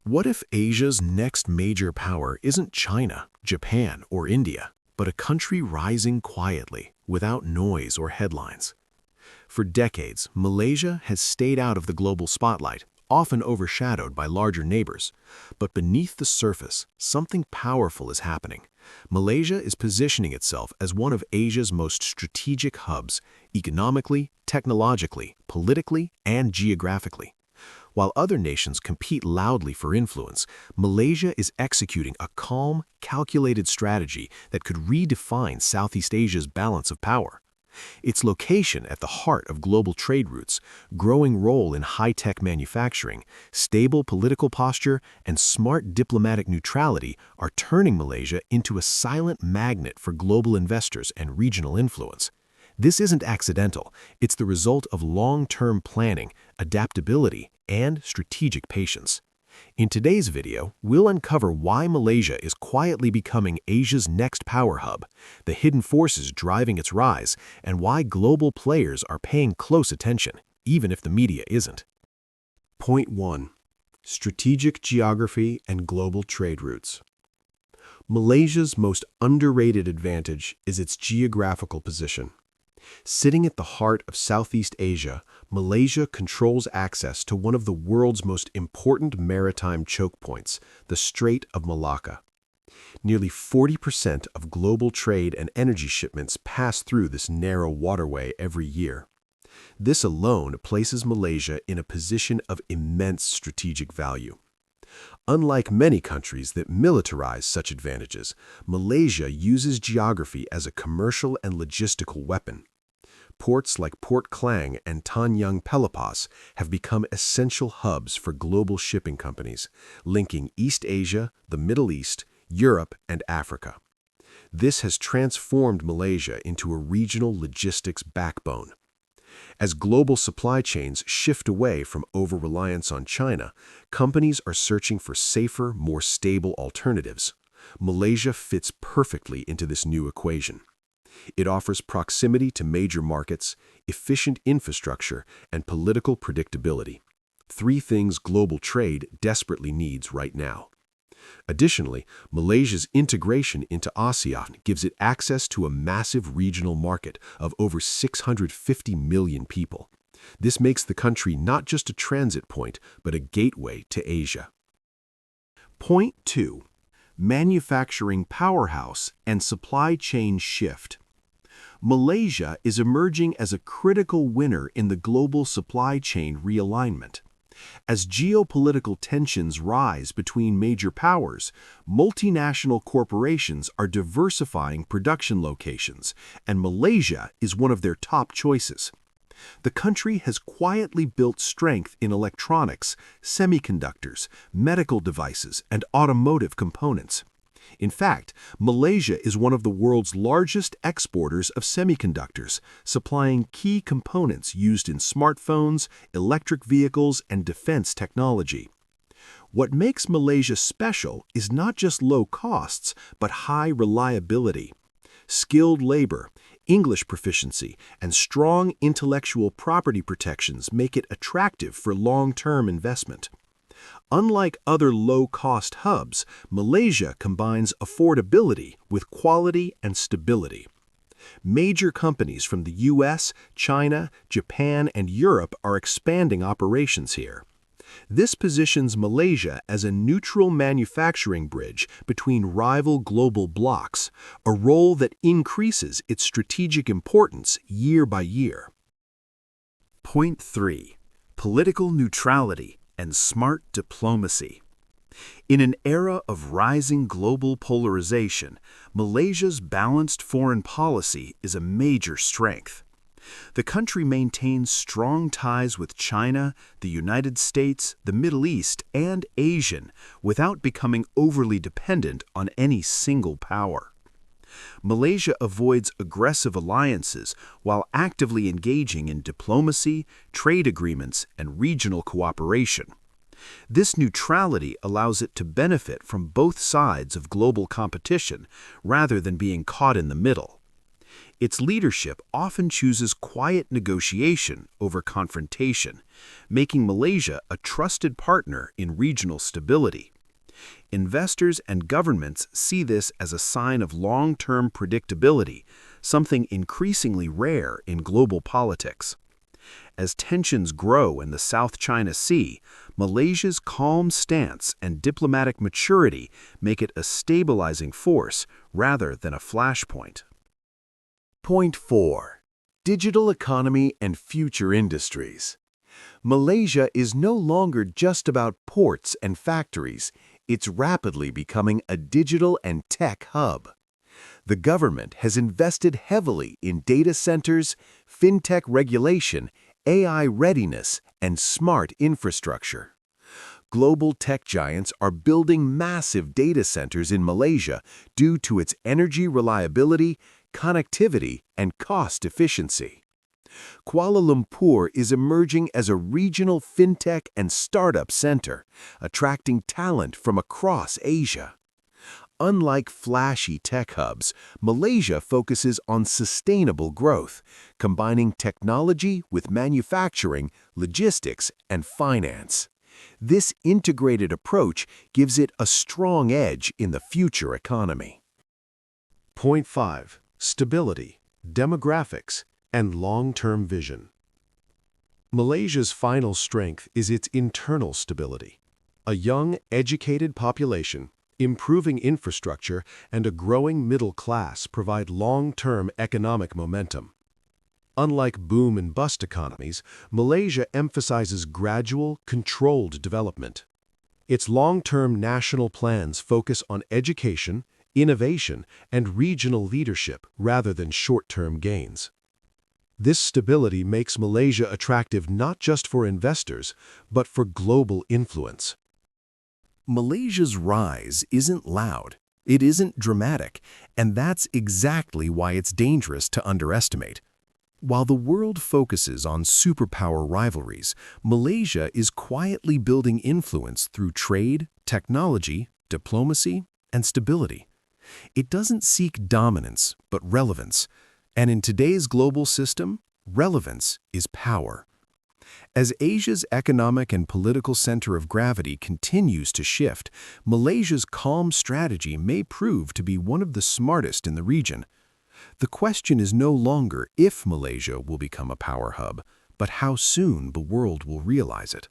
What if Asia's next major power isn't China, Japan, or India, but a country rising quietly, without noise or headlines? For decades, Malaysia has stayed out of the global spotlight, often overshadowed by larger neighbors. But beneath the surface, something powerful is happening. Malaysia is positioning itself as one of Asia's most strategic hubs, economically, technologically, politically, and geographically. While other nations compete loudly for influence, Malaysia is executing a calm, calculated strategy that could redefine Southeast Asia's balance of power. Its location at the heart of global trade routes, growing role in high-tech manufacturing, stable political posture, and smart diplomatic neutrality are turning Malaysia into a silent magnet for global investors and regional influence. This isn't accidental. It's the result of long-term planning, adaptability, and strategic patience. In today's video, we'll uncover why Malaysia is quietly becoming Asia's next power hub, the hidden forces driving its rise, and why global players are paying close attention, even if the media isn't. Point 1. Strategic geography and global trade routes. Malaysia's most underrated advantage is its geographical position. Sitting at the heart of Southeast Asia, Malaysia controls access to one of the world's most important maritime choke points, the Strait of Malacca. Nearly 40% of global trade and energy shipments pass through this narrow waterway every year. This alone places Malaysia in a position of immense strategic value. Unlike many countries that militarize such advantages, Malaysia uses geography as a commercial and logistical weapon. Ports like Port Klang and Tanjung Pelepas have become essential hubs for global shipping companies, linking East Asia, the Middle East, Europe, and Africa. This has transformed Malaysia into a regional logistics backbone. As global supply chains shift away from over-reliance on China, companies are searching for safer, more stable alternatives. Malaysia fits perfectly into this new equation. It offers proximity to major markets, efficient infrastructure, and political predictability. Three things global trade desperately needs right now. Additionally, Malaysia's integration into ASEAN gives it access to a massive regional market of over 650 million people. This makes the country not just a transit point, but a gateway to Asia. Point 2. Manufacturing powerhouse and supply chain shift. Malaysia is emerging as a critical winner in the global supply chain realignment. As geopolitical tensions rise between major powers, multinational corporations are diversifying production locations, and Malaysia is one of their top choices. The country has quietly built strength in electronics, semiconductors, medical devices, and automotive components. In fact, Malaysia is one of the world's largest exporters of semiconductors, supplying key components used in smartphones, electric vehicles, and defense technology. What makes Malaysia special is not just low costs, but high reliability. Skilled labor, English proficiency, and strong intellectual property protections make it attractive for long-term investment. Unlike other low-cost hubs, Malaysia combines affordability with quality and stability. Major companies from the US, China, Japan, and Europe are expanding operations here. This positions Malaysia as a neutral manufacturing bridge between rival global blocs, a role that increases its strategic importance year by year. Point 3. Political neutrality and smart diplomacy. In an era of rising global polarization, Malaysia's balanced foreign policy is a major strength. The country maintains strong ties with China, the United States, the Middle East, and Asia without becoming overly dependent on any single power. Malaysia avoids aggressive alliances while actively engaging in diplomacy, trade agreements, and regional cooperation. This neutrality allows it to benefit from both sides of global competition rather than being caught in the middle. Its leadership often chooses quiet negotiation over confrontation, making Malaysia a trusted partner in regional stability. Investors and governments see this as a sign of long-term predictability, something increasingly rare in global politics. As tensions grow in the South China Sea, Malaysia's calm stance and diplomatic maturity make it a stabilizing force rather than a flashpoint. Point 4. Digital economy and future industries. Malaysia is no longer just about ports and factories. It's rapidly becoming a digital and tech hub. The government has invested heavily in data centers, fintech regulation, AI readiness, and smart infrastructure. Global tech giants are building massive data centers in Malaysia due to its energy reliability, connectivity, and cost efficiency. Kuala Lumpur is emerging as a regional fintech and startup center, attracting talent from across Asia. Unlike flashy tech hubs, Malaysia focuses on sustainable growth, combining technology with manufacturing, logistics, and finance. This integrated approach gives it a strong edge in the future economy. Point 5. Stability, demographics, and long-term vision. Malaysia's final strength is its internal stability. A young, educated population, improving infrastructure, and a growing middle class provide long-term economic momentum. Unlike boom and bust economies, Malaysia emphasizes gradual, controlled development. Its long-term national plans focus on education, innovation, and regional leadership rather than short-term gains. This stability makes Malaysia attractive not just for investors, but for global influence. Malaysia's rise isn't loud, it isn't dramatic, and that's exactly why it's dangerous to underestimate. While the world focuses on superpower rivalries, Malaysia is quietly building influence through trade, technology, diplomacy, and stability. It doesn't seek dominance, but relevance. And in today's global system, relevance is power. As Asia's economic and political center of gravity continues to shift, Malaysia's calm strategy may prove to be one of the smartest in the region. The question is no longer if Malaysia will become a power hub, but how soon the world will realize it.